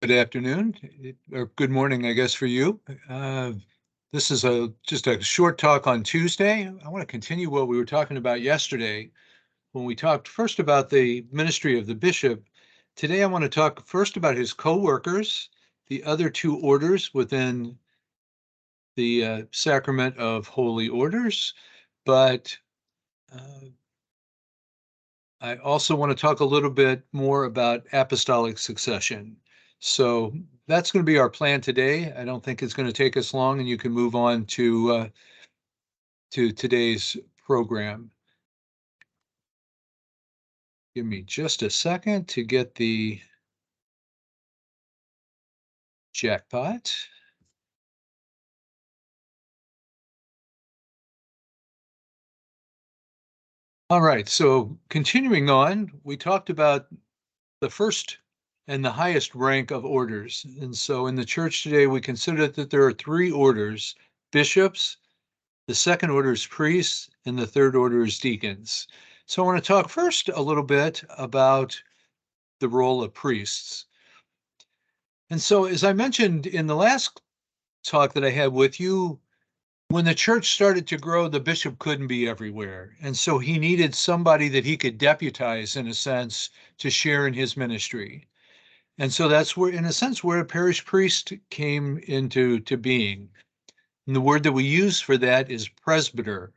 Good afternoon, or good morning, I guess, for you. Uh, this is just a short talk on Tuesday. I want to continue what we were talking about yesterday when we talked first about the ministry of the bishop. Today, I want to talk first about his co-workers, the other two orders within the sacrament of holy orders, but uh, I also want to talk a little bit more about apostolic succession. So that's going to be our plan today. I don't think it's going to take us long, and you can move on to today's program. Give me just a second to get the jackpot. All right, so continuing on, we talked about the first and the highest rank of orders. And so in the church today, we consider that there are three orders: bishops, the second order is priests, and the third order is deacons. So I want to talk first a little bit about the role of priests. And so, as I mentioned in the last talk that I had with you, when the church started to grow, the bishop couldn't be everywhere. And so he needed somebody that he could deputize, in a sense, to share in his ministry. And so that's where, in a sense, where a parish priest came into being. And the word that we use for that is presbyter.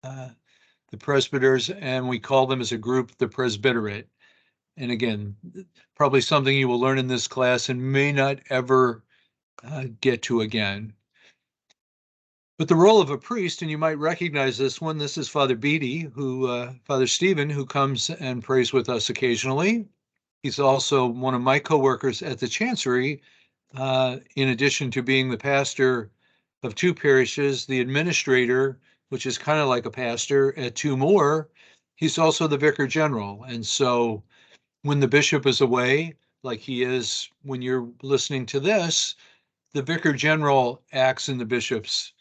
Uh, the presbyters, and we call them as a group the presbyterate. And again, probably something you will learn in this class and may not ever get to again. But the role of a priest, and you might recognize this one, this is Father Beatty, Father Stephen, who comes and prays with us occasionally. He's also one of my co-workers at the Chancery, in addition to being the pastor of two parishes, the administrator, which is kind of like a pastor, at two more. He's also the vicar general. And so when the bishop is away, like he is when you're listening to this, the vicar general acts in the bishop's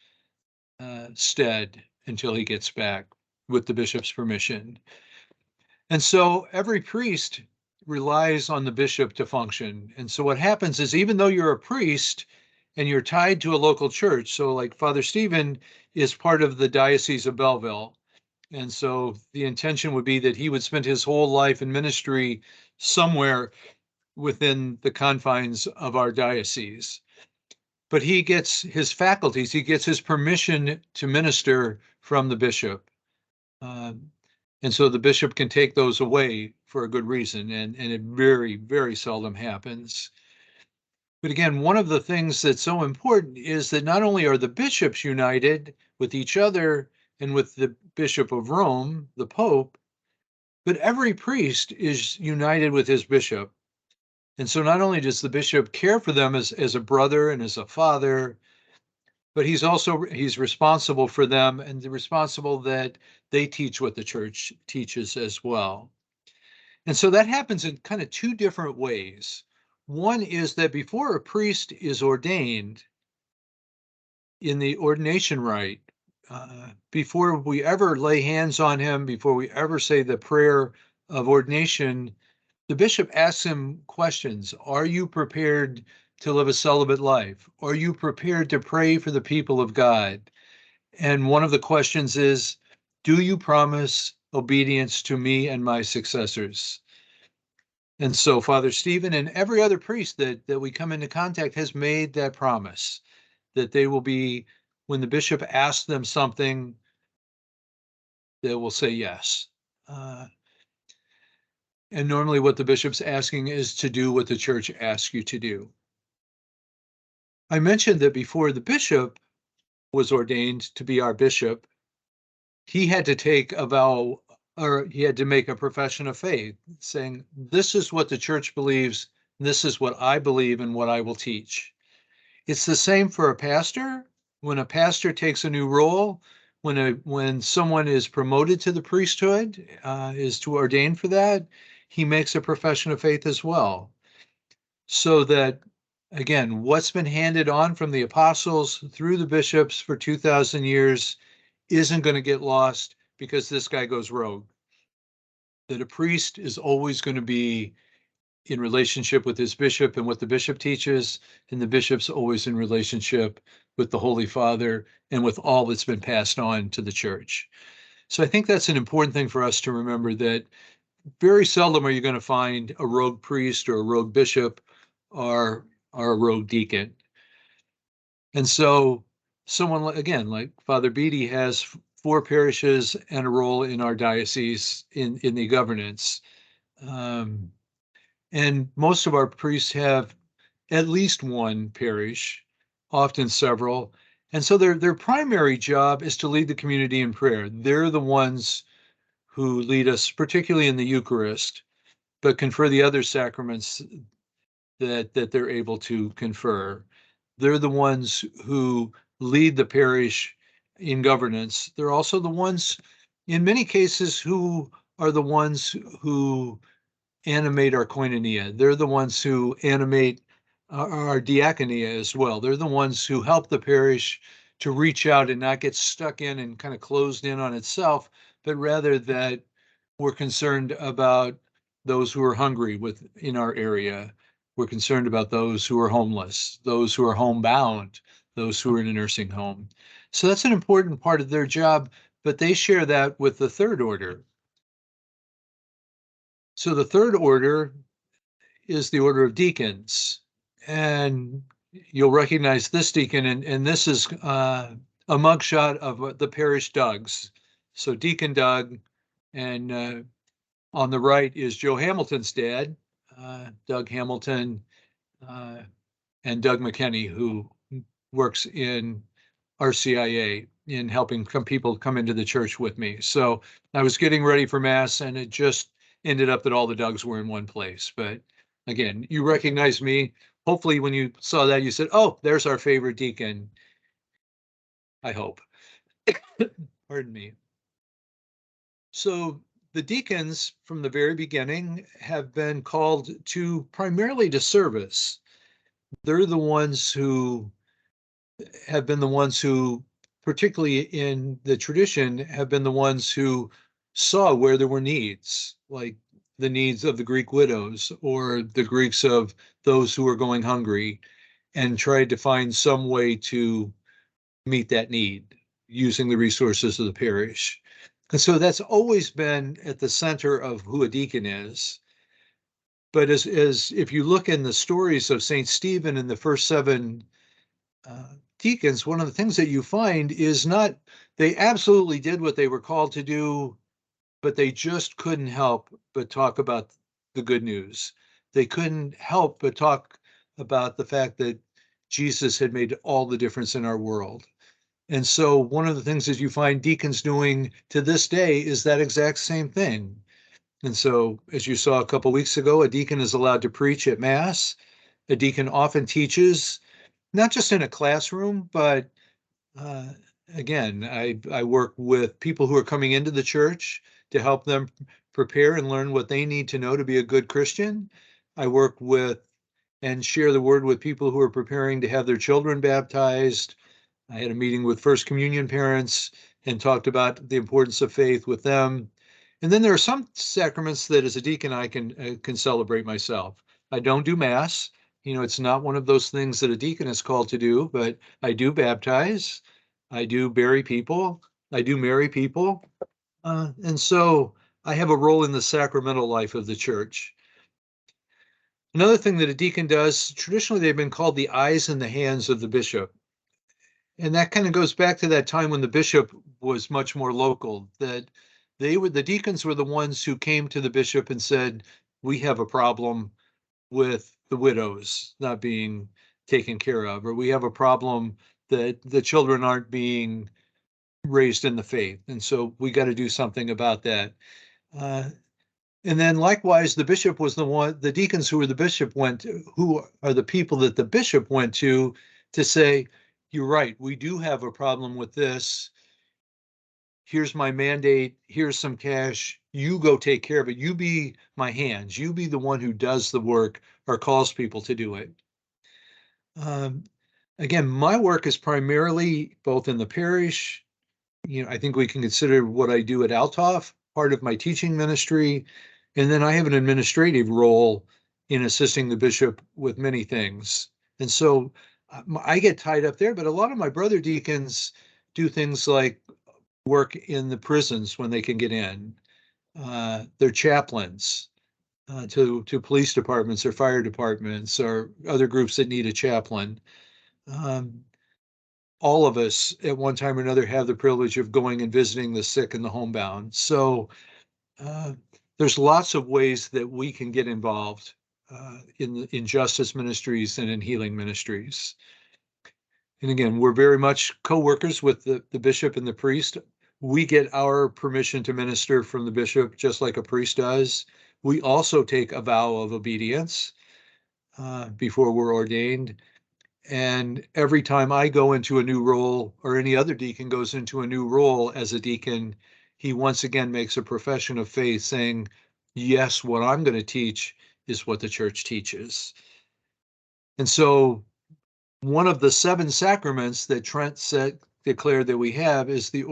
stead until he gets back with the bishop's permission. And so every priest relies on the bishop to function. And so what happens is, even though you're a priest and you're tied to a local church, so like Father Stephen is part of the Diocese of Belleville. And so the intention would be that he would spend his whole life in ministry somewhere within the confines of our diocese. But he gets his faculties, he gets his permission to minister from the bishop. Uh, and so the bishop can take those away for a good reason, and it very, very seldom happens. But again, one of the things that's so important is that not only are the bishops united with each other and with the Bishop of Rome, the Pope, but every priest is united with his bishop. And so not only does the bishop care for them as a brother and as a father, but he's responsible for them and responsible that they teach what the church teaches as well. And so that happens in kind of two different ways. One is that before a priest is ordained in the ordination rite, before we ever lay hands on him, before we ever say the prayer of ordination, the bishop asks him questions. Are you prepared to live a celibate life? Are you prepared to pray for the people of God? And one of the questions is, do you promise obedience to me and my successors? And so Father Stephen and every other priest that we come into contact has made that promise that they will be, when the bishop asks them something, they will say yes. Uh, and normally what the bishop's asking is to do what the church asks you to do. I mentioned that before the bishop was ordained to be our bishop, he had to take a vow, or he had to make a profession of faith, saying, this is what the church believes, this is what I believe, and what I will teach. It's the same for a pastor. When a pastor takes a new role, when someone is promoted to the priesthood, is to ordain for that, he makes a profession of faith as well. So that, again, what's been handed on from the apostles through the bishops for 2,000 years isn't going to get lost because this guy goes rogue. That a priest is always going to be in relationship with his bishop and what the bishop teaches, and the bishop's always in relationship with the Holy Father and with all that's been passed on to the church. So I think that's an important thing for us to remember, that very seldom are you going to find a rogue priest or a rogue bishop or a rogue deacon. And so someone, again, like Father Beatty has four parishes and a role in our diocese in the governance. Um, and most of our priests have at least one parish, often several. And so their primary job is to lead the community in prayer. They're the ones who lead us, particularly in the Eucharist, but confer the other sacraments that they're able to confer. They're the ones who lead the parish in governance. They're also the ones, in many cases, who are the ones who animate our koinonia. They're the ones who animate our diaconia as well. They're the ones who help the parish to reach out and not get stuck in and kind of closed in on itself, but rather that we're concerned about those who are hungry in our area. We're concerned about those who are homeless, those who are homebound, those who are in a nursing home. So that's an important part of their job, but they share that with the third order. So the third order is the order of deacons. And you'll recognize this deacon, and this is a mugshot of the parish Dougs. So Deacon Doug, and on the right is Joe Hamilton's dad, Doug Hamilton, uh, and Doug McKenney, who works in RCIA in helping people come into the church with me. So I was getting ready for Mass, and it just ended up that all the Dougs were in one place. But again, you recognize me. Hopefully, when you saw that, you said, "Oh, there's our favorite deacon." I hope. Pardon me. So the deacons from the very beginning have been called to primarily to service. They're the ones who have been the ones who, particularly in the tradition, have been the ones who saw where there were needs, like the needs of the Greek widows or the Greeks of those who were going hungry, and tried to find some way to meet that need using the resources of the parish. And so that's always been at the center of who a deacon is. But as if you look in the stories of St. Stephen and the first seven deacons, one of the things that you find is not, they absolutely did what they were called to do, but they just couldn't help but talk about the good news. They couldn't help but talk about the fact that Jesus had made all the difference in our world. And so one of the things that you find deacons doing to this day is that exact same thing. And so, as you saw a couple weeks ago, a deacon is allowed to preach at Mass. A deacon often teaches, not just in a classroom, but uh, again, I work with people who are coming into the church to help them prepare and learn what they need to know to be a good Christian. I work with and share the word with people who are preparing to have their children baptized. I had a meeting with First Communion parents and talked about the importance of faith with them. And then there are some sacraments that, as a deacon, I can celebrate myself. I don't do Mass. You know, it's not one of those things that a deacon is called to do, but I do baptize. I do bury people. I do marry people. And so I have a role in the sacramental life of the church. Another thing that a deacon does, traditionally, they've been called the eyes and the hands of the bishop. And that kind of goes back to that time when the bishop was much more local, that the deacons were the ones who came to the bishop and said, "We have a problem with the widows not being taken care of, or we have a problem that the children aren't being raised in the faith. And so we got to do something about that." Uh, and then likewise, the deacons who were the bishop went to, who are the people that the bishop went to say, "You're right, we do have a problem with this. Here's my mandate. Here's some cash. You go take care of it. You be my hands. You be the one who does the work or calls people to do it." Um, Again, my work is primarily both in the parish. You know, I think we can consider what I do at Althoff part of my teaching ministry. And then I have an administrative role in assisting the bishop with many things. And so I get tied up there, but a lot of my brother deacons do things like work in the prisons when they can get in. They're chaplains to police departments or fire departments or other groups that need a chaplain. Um, all of us at one time or another have the privilege of going and visiting the sick and the homebound. So uh, there's lots of ways that we can get involved in justice ministries and in healing ministries. And again, we're very much co-workers with the bishop and the priest. We get our permission to minister from the bishop, just like a priest does. We also take a vow of obedience before we're ordained. And every time I go into a new role, or any other deacon goes into a new role as a deacon, he once again makes a profession of faith saying, yes, what I'm going to teach is what the church teaches. And so one of the 7 sacraments that Trent declared that we have is the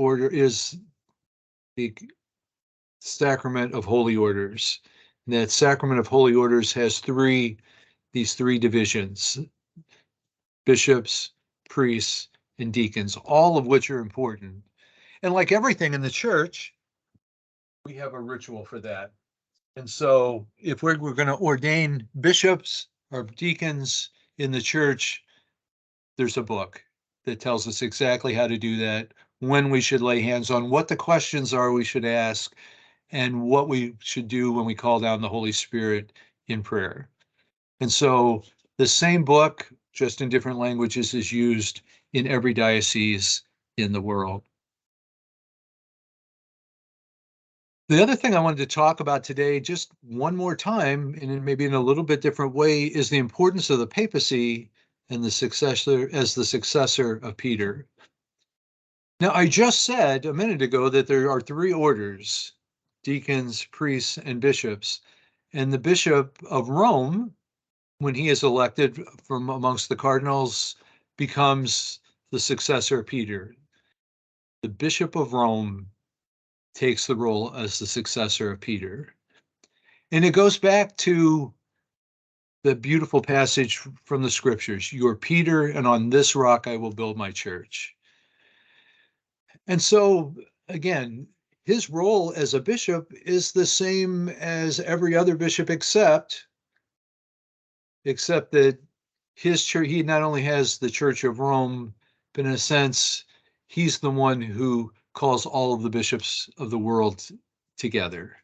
sacrament of holy orders. And that sacrament of holy orders has these three divisions: bishops, priests, and deacons, all of which are important. And like everything in the church, we have a ritual for that. And so if we're going to ordain bishops or deacons in the church, there's a book that tells us exactly how to do that, when we should lay hands on, what the questions are we should ask, and what we should do when we call down the Holy Spirit in prayer. And so the same book, just in different languages, is used in every diocese in the world. The other thing I wanted to talk about today, just one more time, and maybe in a little bit different way, is the importance of the papacy and the successor of Peter. Now, I just said a minute ago that there are 3 orders: deacons, priests, and bishops. And the Bishop of Rome, when he is elected from amongst the cardinals, becomes the successor of Peter. The Bishop of Rome takes the role as the successor of Peter. And it goes back to the beautiful passage from the scriptures: "You are Peter, and on this rock I will build my church." And so, again, his role as a bishop is the same as every other bishop, except that his church, he not only has the Church of Rome, but in a sense, he's the one who calls all of the bishops of the world together.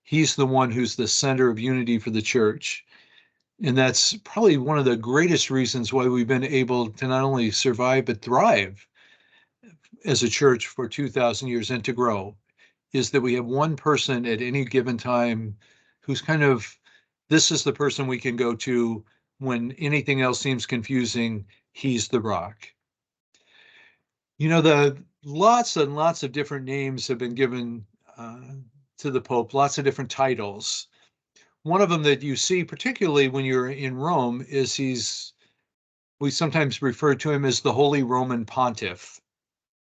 He's the one who's the center of unity for the church. And that's probably one of the greatest reasons why we've been able to not only survive, but thrive as a church for 2,000 years and to grow, is that we have one person at any given time who's kind of, this is the person we can go to when anything else seems confusing. He's the rock. You know, the lots and lots of different names have been given to the Pope, lots of different titles. One of them that you see, particularly when you're in Rome, is we sometimes refer to him as the Holy Roman Pontiff.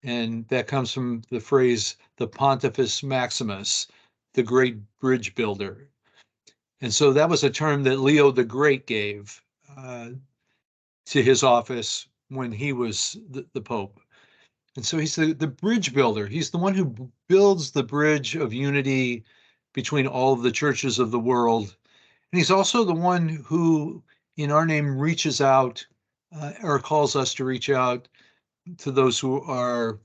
And that comes from the phrase, the Pontifex Maximus, the great bridge builder. And so that was a term that Leo the Great gave to his office when he was the Pope. And so he's the bridge builder. He's the one who builds the bridge of unity between all of the churches of the world. And he's also the one who, in our name, reaches out or calls us to reach out to those who are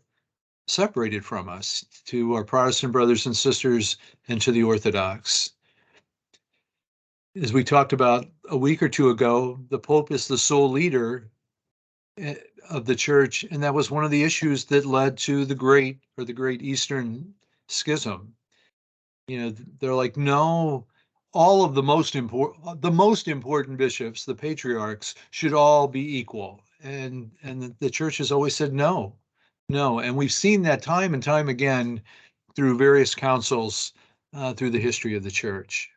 separated from us, to our Protestant brothers and sisters, and to the Orthodox. As we talked about a week or two ago, the Pope is the sole leader of the church, and that was one of the issues that led to the Great Eastern Schism. You know, they're like, no, all of the most important bishops, the patriarchs, should all be equal, and the church has always said no, and we've seen that time and time again through various councils through the history of the church.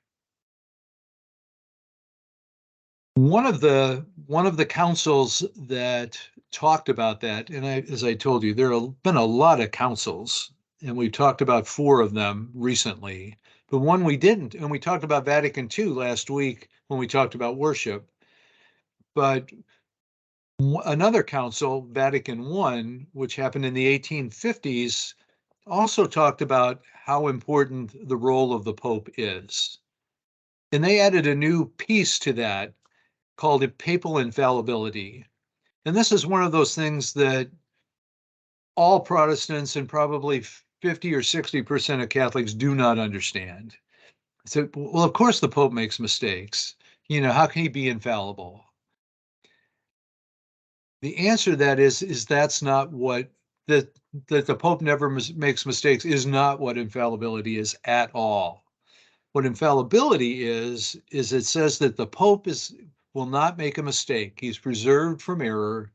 One of the councils that talked about that, and as I told you, there have been a lot of councils, and we've talked about 4 of them recently, The one we didn't, and we talked about Vatican II last week when we talked about worship, but another council, Vatican I, which happened in the 1850s, also talked about how important the role of the Pope is. And they added a new piece to that called papal infallibility. And this is one of those things that all Protestants and probably 50 or 60% of Catholics do not understand. So, well, of course the Pope makes mistakes. How can he be infallible? The answer to that is that's not what that the Pope never makes mistakes is not what infallibility is at all. What infallibility is it says that the Pope will not make a mistake. He's preserved from error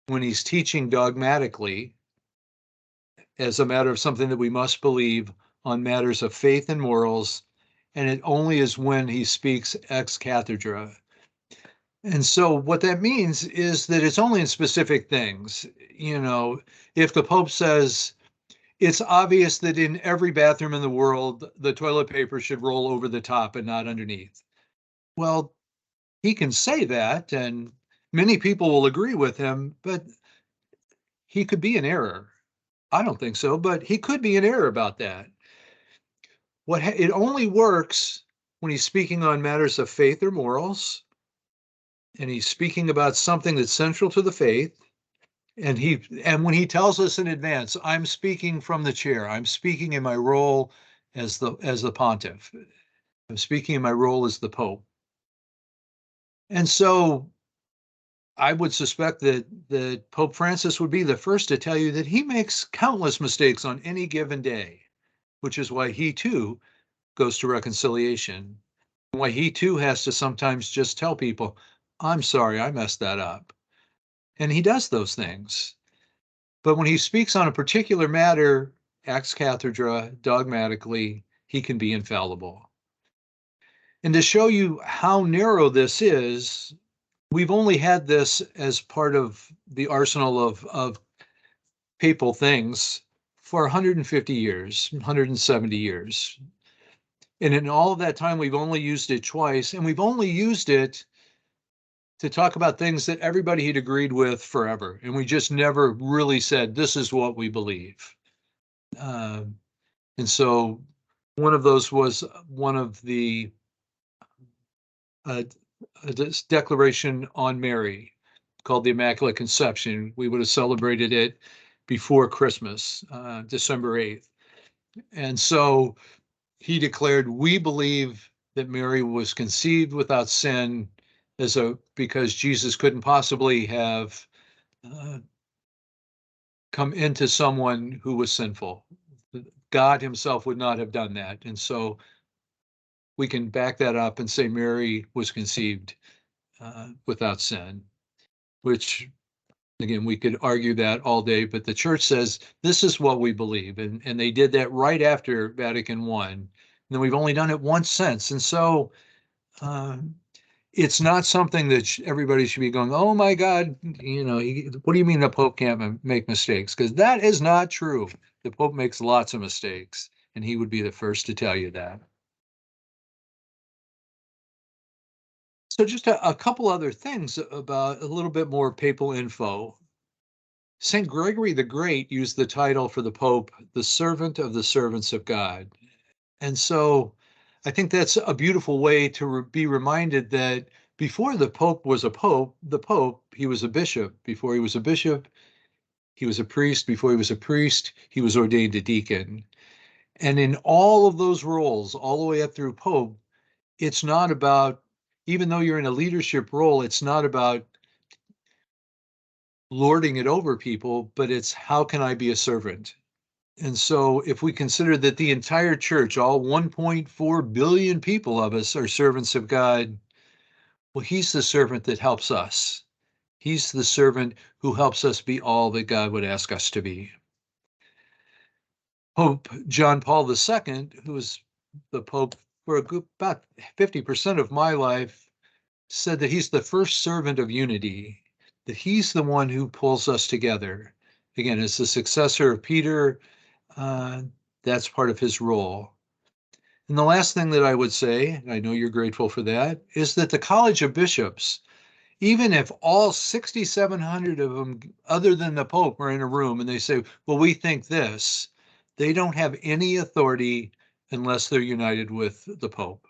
when he's teaching dogmatically as a matter of something that we must believe on matters of faith and morals, and it only is when he speaks ex cathedra. And so what that means is that it's only in specific things. If the Pope says it's obvious that in every bathroom in the world, the toilet paper should roll over the top and not underneath. Well, he can say that, and many people will agree with him, but he could be in error. I don't think so, but he could be in error about that. It only works when he's speaking on matters of faith or morals, and he's speaking about something that's central to the faith. And when he tells us in advance, I'm speaking from the chair, I'm speaking in my role as the pontiff, I'm speaking in my role as the Pope. And so I would suspect that Pope Francis would be the first to tell you that he makes countless mistakes on any given day, which is why he too goes to reconciliation, why he too has to sometimes just tell people, I'm sorry, I messed that up. And he does those things. But when he speaks on a particular matter, ex cathedra, dogmatically, he can be infallible. And to show you how narrow this is, we've only had this as part of the arsenal of papal things for 150 years, 170 years. And in all of that time, we've only used it twice, and we've only used it to talk about things that everybody had agreed with forever. And we just never really said, this is what we believe. And so one of those was one of the this declaration on Mary called the Immaculate Conception. We would have celebrated it before Christmas, December 8th. And so he declared, we believe that Mary was conceived without sin because Jesus couldn't possibly have come into someone who was sinful. God himself would not have done that. And so we can back that up and say Mary was conceived without sin, which, again, we could argue that all day, but the church says this is what we believe. And they did that right after Vatican I. And then we've only done it once since. And so it's not something that everybody should be going, oh my God, what do you mean the Pope can't make mistakes? Because that is not true. The Pope makes lots of mistakes, and he would be the first to tell you that. So just a couple other things about a little bit more papal info. St. Gregory the Great used the title for the Pope, the servant of the servants of God. And so I think that's a beautiful way to be reminded that before the Pope was the Pope, he was a bishop. Before he was a bishop, he was a priest. Before he was a priest, he was ordained a deacon. And in all of those roles, all the way up through Pope, it's not about, even though you're in a leadership role, it's not about lording it over people, but it's how can I be a servant? And so if we consider that the entire church, all 1.4 billion people of us are servants of God, well, he's the servant that helps us. He's the servant who helps us be all that God would ask us to be. Pope John Paul II, who was the Pope for about 50% of my life, said that he's the first servant of unity, that he's the one who pulls us together. Again, as the successor of Peter, that's part of his role. And the last thing that I would say, and I know you're grateful for that, is that the College of Bishops, even if all 6,700 of them, other than the Pope, are in a room and they say, well, we think this, they don't have any authority unless they're united with the Pope.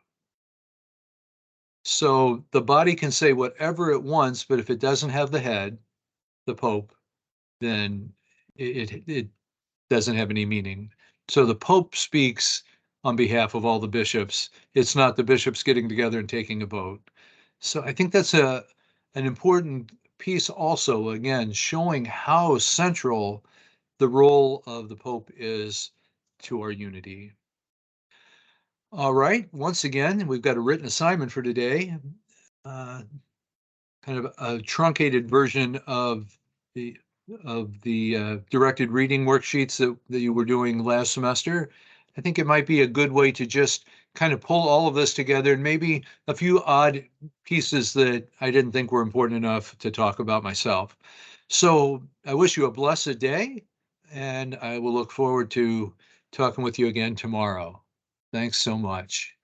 So the body can say whatever it wants, but if it doesn't have the head, the Pope, then it doesn't have any meaning. So the Pope speaks on behalf of all the bishops. It's not the bishops getting together and taking a vote. So I think that's an important piece also, again, showing how central the role of the Pope is to our unity. All right, once again, we've got a written assignment for today. Uh, Kind of a truncated version the of the directed reading worksheets that you were doing last semester. I think it might be a good way to just kind of pull all of this together and maybe a few odd pieces that I didn't think were important enough to talk about myself. So I wish you a blessed day, and I will look forward to talking with you again tomorrow. Thanks so much.